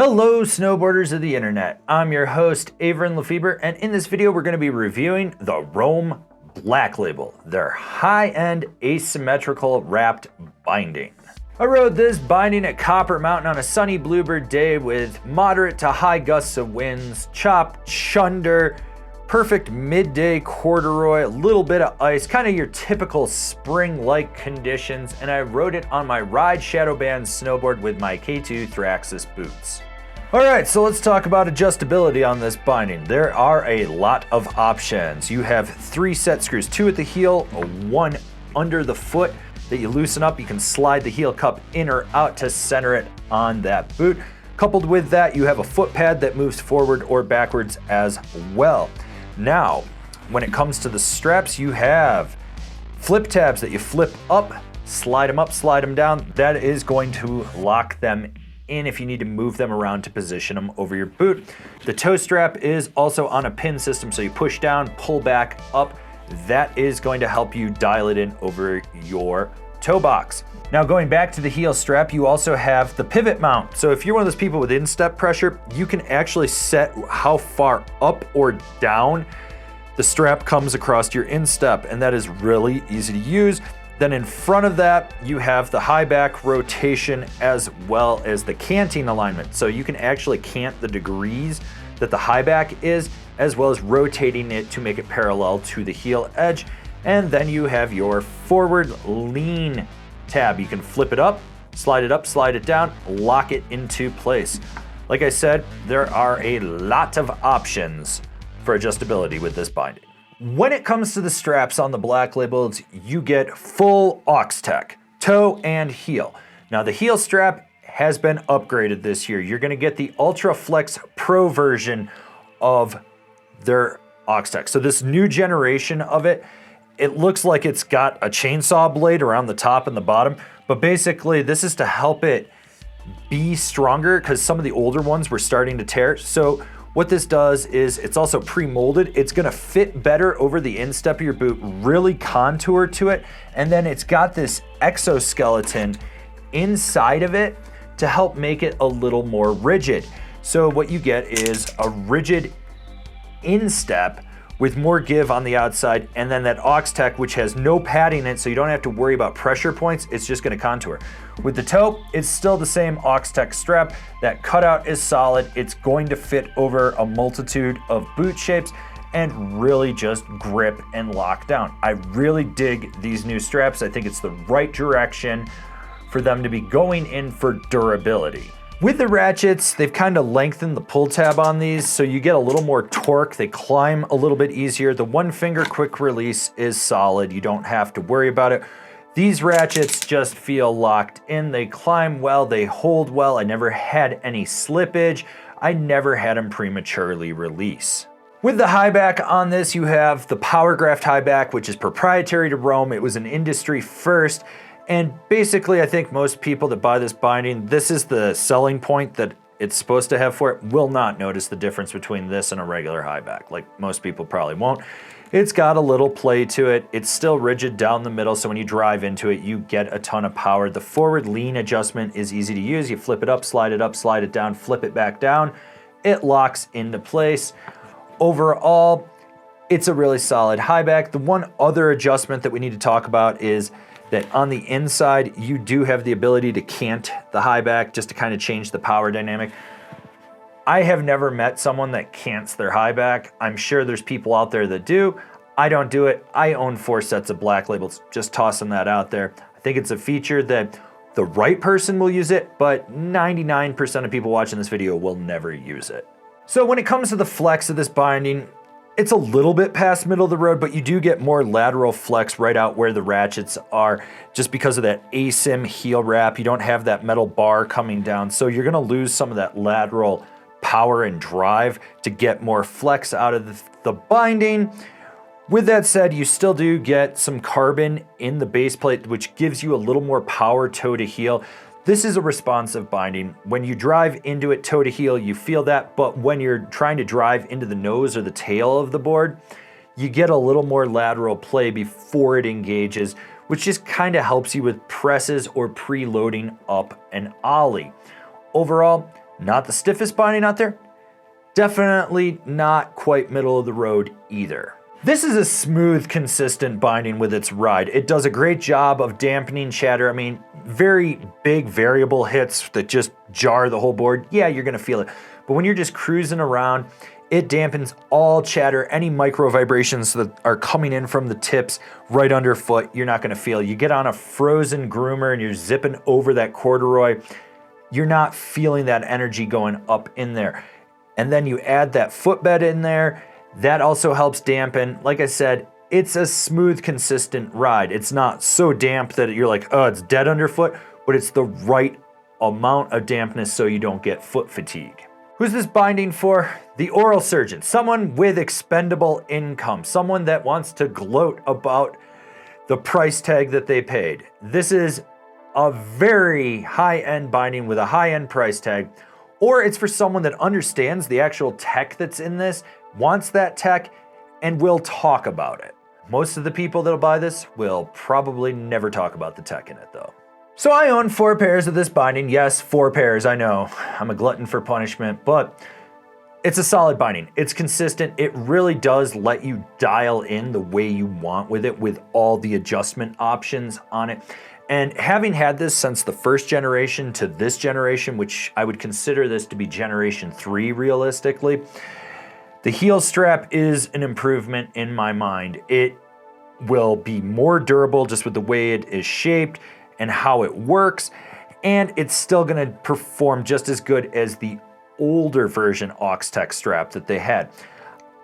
Hello snowboarders of the internet, I'm your host Avran LeFeber, and in this video we're going to be reviewing the Rome Black Label, their high-end asymmetrical wrapped binding. I rode this binding at Copper Mountain on a sunny bluebird day with moderate to high gusts of winds, chop, chunder, perfect midday corduroy, a little bit of ice, kind of your typical spring-like conditions, and I rode it on my Ride Shadow Band snowboard with my K2 Thraxis boots. Alright, so let's talk about adjustability on this binding. There are a lot of options. You have 3 set screws, 2 at the heel, 1 under the foot that you loosen up. You can slide the heel cup in or out to center it on that boot. Coupled with that, you have a foot pad that moves forward or backwards as well. Now, when it comes to the straps, you have flip tabs that you flip up, slide them down. That is going to lock them in if you need to move them around to position them over your boot. The toe strap is also on a pin system, so you push down, pull back up. That is going to help you dial it in over your toe box. Now going back to the heel strap, you also have the pivot mount. So if you're one of those people with instep pressure, you can actually set how far up or down the strap comes across your instep, and that is really easy to use. Then in front of that, you have the high back rotation as well as the canting alignment. So you can actually cant the degrees that the high back is, as well as rotating it to make it parallel to the heel edge. And then you have your forward lean tab. You can flip it up, slide it down, lock it into place. Like I said, there are a lot of options for adjustability with this binding. When it comes to the straps on the Black Labels, you get full Ox-Tec, toe and heel. Now the heel strap has been upgraded this year. You're gonna get the Ultra Flex Pro version of their Ox-Tec. So this new generation of it, it looks like it's got a chainsaw blade around the top and the bottom, but basically this is to help it be stronger because some of the older ones were starting to tear. So what this does is it's also pre-molded. It's gonna fit better over the instep of your boot, really contour to it, and then it's got this exoskeleton inside of it to help make it a little more rigid. So what you get is a rigid instep with more give on the outside, and then that Ox-Tec, which has no padding in it, so you don't have to worry about pressure points, it's just gonna contour. With the toe, it's still the same Ox-Tec strap. That cutout is solid. It's going to fit over a multitude of boot shapes and really just grip and lock down. I really dig these new straps. I think it's the right direction for them to be going in for durability. With the ratchets, they've kind of lengthened the pull tab on these, so you get a little more torque. They climb a little bit easier. The 1-finger quick release is solid. You don't have to worry about it. These ratchets just feel locked in. They climb well, they hold well. I never had any slippage. I never had them prematurely release. With the high back on this, you have the Power Graft high back, which is proprietary to Rome. It was an industry first. And basically, I think most people that buy this binding, this is the selling point that it's supposed to have for it, will not notice the difference between this and a regular high back. Like most people probably won't. It's got a little play to it. It's still rigid down the middle, so when you drive into it, you get a ton of power. The forward lean adjustment is easy to use. You flip it up, slide it down, flip it back down. It locks into place. Overall, it's a really solid high back. The one other adjustment that we need to talk about is that on the inside, you do have the ability to cant the high back just to kind of change the power dynamic. I have never met someone that cants their high back. I'm sure there's people out there that do. I don't do it. I own 4 sets of Black Labels, just tossing that out there. I think it's a feature that the right person will use it, but 99% of people watching this video will never use it. So when it comes to the flex of this binding, it's a little bit past middle of the road, but you do get more lateral flex right out where the ratchets are just because of that asim heel wrap. You don't have that metal bar coming down, so you're gonna lose some of that lateral power and drive to get more flex out of the binding. With that said, you still do get some carbon in the base plate, which gives you a little more power toe to heel. This is a responsive binding. When you drive into it toe to heel, you feel that, but when you're trying to drive into the nose or the tail of the board, you get a little more lateral play before it engages, which just kind of helps you with presses or preloading up an ollie. Overall, Not the stiffest binding out there. Definitely not quite middle of the road either. This is a smooth, consistent binding with its ride. It does a great job of dampening chatter. I mean, very big variable hits that just jar the whole board. Yeah, you're gonna feel it. But when you're just cruising around, it dampens all chatter, any micro vibrations that are coming in from the tips right underfoot, you're not gonna feel. You get on a frozen groomer and you're zipping over that corduroy, you're not feeling that energy going up in there. And then you add that footbed in there, that also helps dampen. Like I said, it's a smooth, consistent ride. It's not so damp that you're like, oh, it's dead underfoot, but it's the right amount of dampness so you don't get foot fatigue. Who's this binding for? The oral surgeon, someone with expendable income, someone that wants to gloat about the price tag that they paid. This is a very high-end binding with a high-end price tag, or it's for someone that understands the actual tech that's in this, wants that tech, and will talk about it. Most of the people that'll buy this will probably never talk about the tech in it though. So I own 4 pairs of this binding. Yes, 4 pairs, I know. I'm a glutton for punishment, but it's a solid binding. It's consistent. It really does let you dial in the way you want with it, with all the adjustment options on it. And having had this since the first generation to this generation, which I would consider this to be generation 3 realistically, the heel strap is an improvement in my mind. It will be more durable just with the way it is shaped and how it works, and it's still gonna perform just as good as the older version Ox-Tech strap that they had.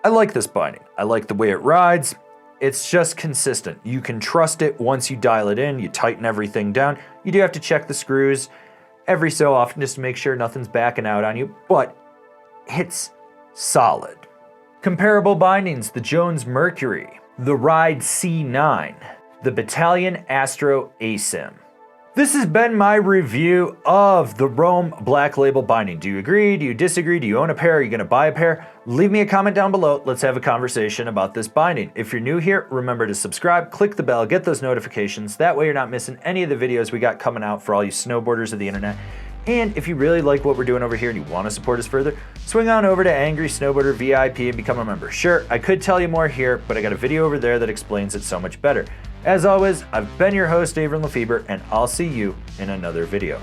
I like this binding. I like the way it rides. It's just consistent. You can trust it once you dial it in, you tighten everything down. You do have to check the screws every so often just to make sure nothing's backing out on you, but it's solid. Comparable bindings, the Jones Mercury, the Ride C9, the Battalion Astro ASIM. This has been my review of the Rome Black Label binding. Do you agree? Do you disagree? Do you own a pair? Are you gonna buy a pair? Leave me a comment down below. Let's have a conversation about this binding. If you're new here, remember to subscribe, click the bell, get those notifications. That way you're not missing any of the videos we got coming out for all you snowboarders of the internet. And if you really like what we're doing over here and you want to support us further, swing on over to Angry Snowboarder VIP and become a member. Sure, I could tell you more here, but I got a video over there that explains it so much better. As always, I've been your host, Avran LeFeber, and I'll see you in another video.